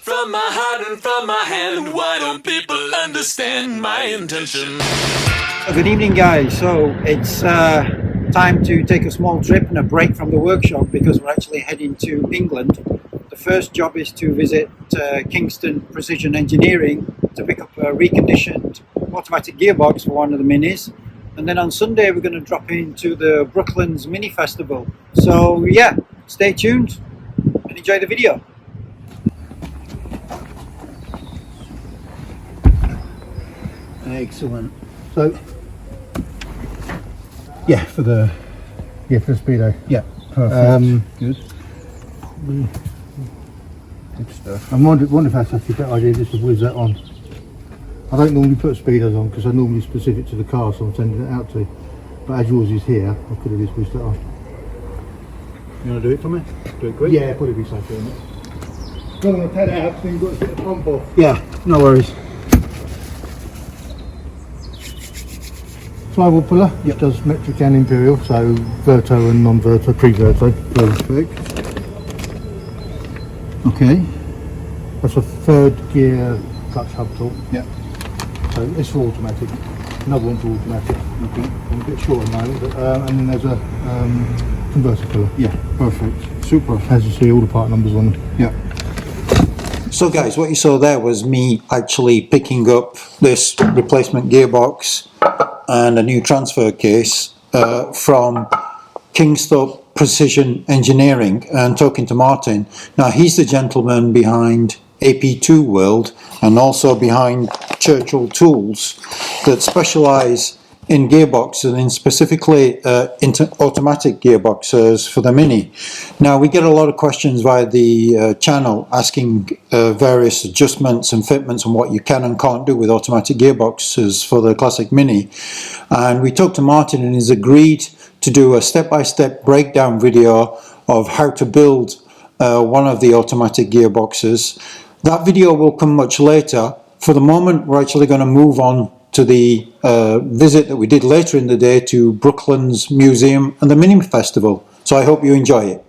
from my heart and from my hand. Why don't people understand my intention? Good evening, guys. So it's time to take a small trip and a break from the workshop because we're actually heading to England. The first job is to visit Kingston Precision Engineering to pick up a reconditioned automatic gearbox for one of the Minis. And then on Sunday we're going to drop into the Brooklands Mini Festival. So yeah, stay tuned and enjoy the video. Excellent. So yeah, for the speedo. Yeah, perfect. Good. Good stuff. I wonder if that's actually a better idea just to whiz that on. I don't normally put speedos on because I normally specific to the car, so I'm sending it out to. But as yours is here, I could have just whizzed it on. You want to do it for me? Do it quick? Yeah, probably be safer, isn't it? I'm going to take it out, then you've got to get the pump off. Yeah, no worries. Flywheel puller, it does metric and imperial, so Verto and non-Verto, pre-Verto. Perfect. Okay. That's a third gear clutch hub tool. Yeah. So it's for automatic. Another one for automatic. Okay. I'm a bit short at the moment, but, and then there's a converter puller. Yeah, perfect. Super. As you see, all the part numbers on them. Yeah. So guys, what you saw there was me actually picking up this replacement gearbox and a new transfer case from Kingston Precision Engineering and talking to Martin. Now he's the gentleman behind AP2 World and also behind Churchill Tools that specialise in gearboxes and in specifically automatic gearboxes for the Mini. Now we get a lot of questions via the channel asking various adjustments and fitments and what you can and can't do with automatic gearboxes for the classic Mini, and we talked to Martin and he's agreed to do a step-by-step breakdown video of how to build one of the automatic gearboxes. That video will come much later. For the moment we're actually going to move on to the visit that we did later in the day to Brooklands Museum and the Mini Festival. So I hope you enjoy it.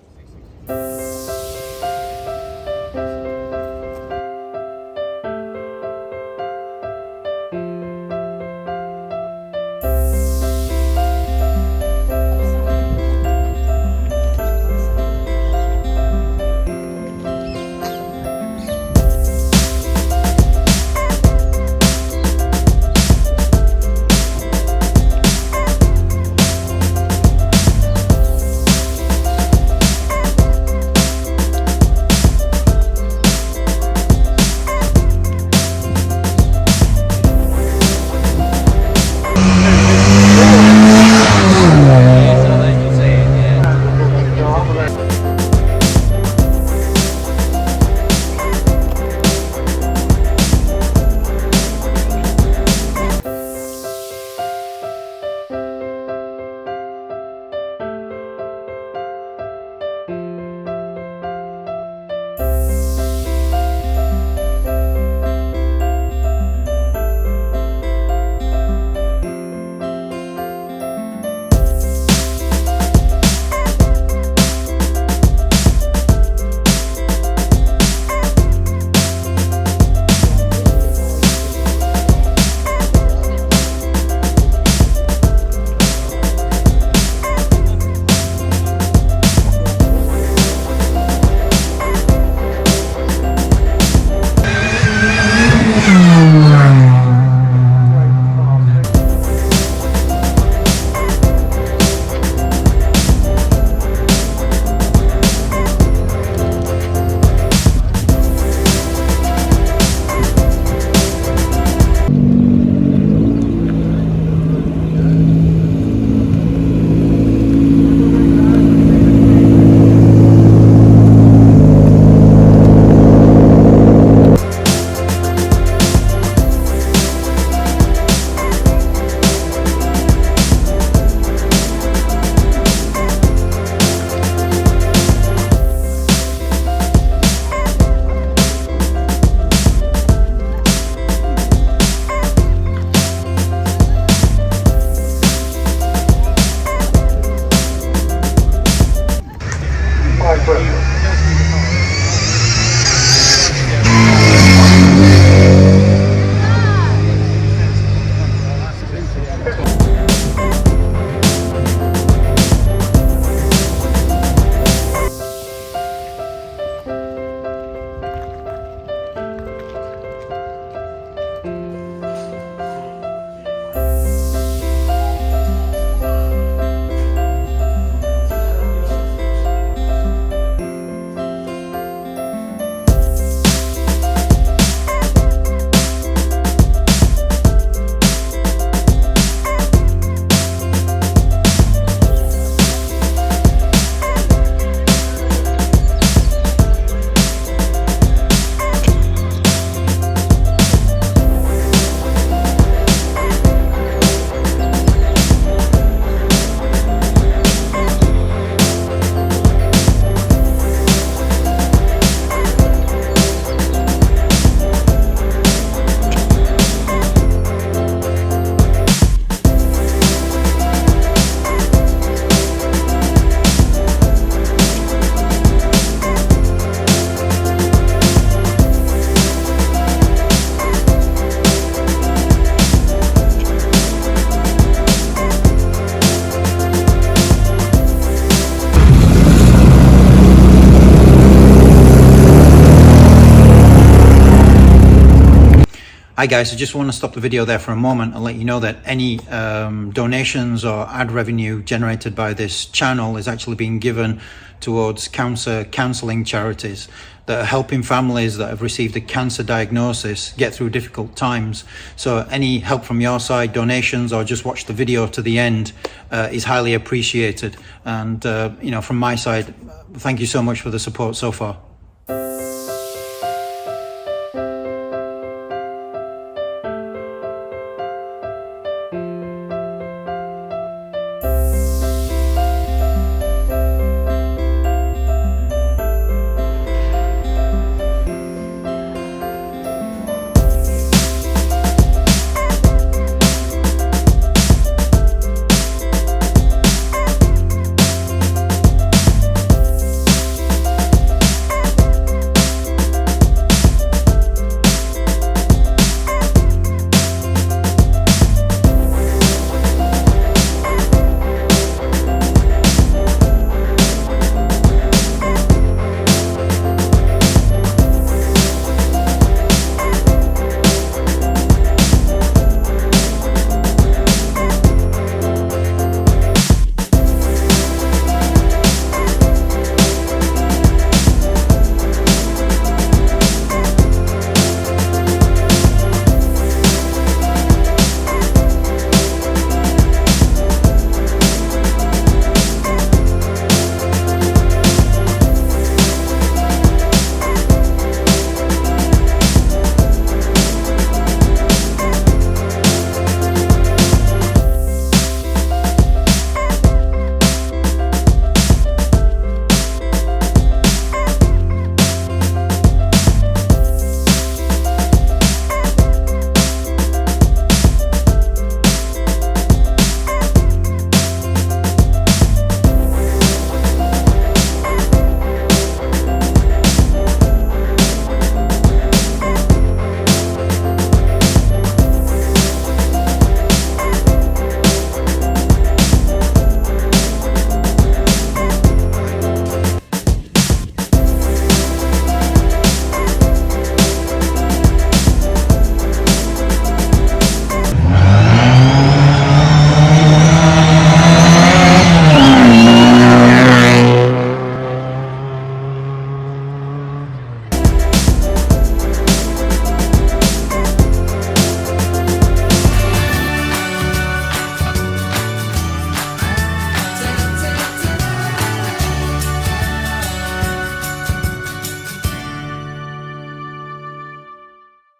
Hi guys, I just want to stop the video there for a moment and let you know that any donations or ad revenue generated by this channel is actually being given towards cancer counselling charities that are helping families that have received a cancer diagnosis get through difficult times. So any help from your side, donations, or just watch the video to the end is highly appreciated. And you know, from my side, thank you so much for the support so far.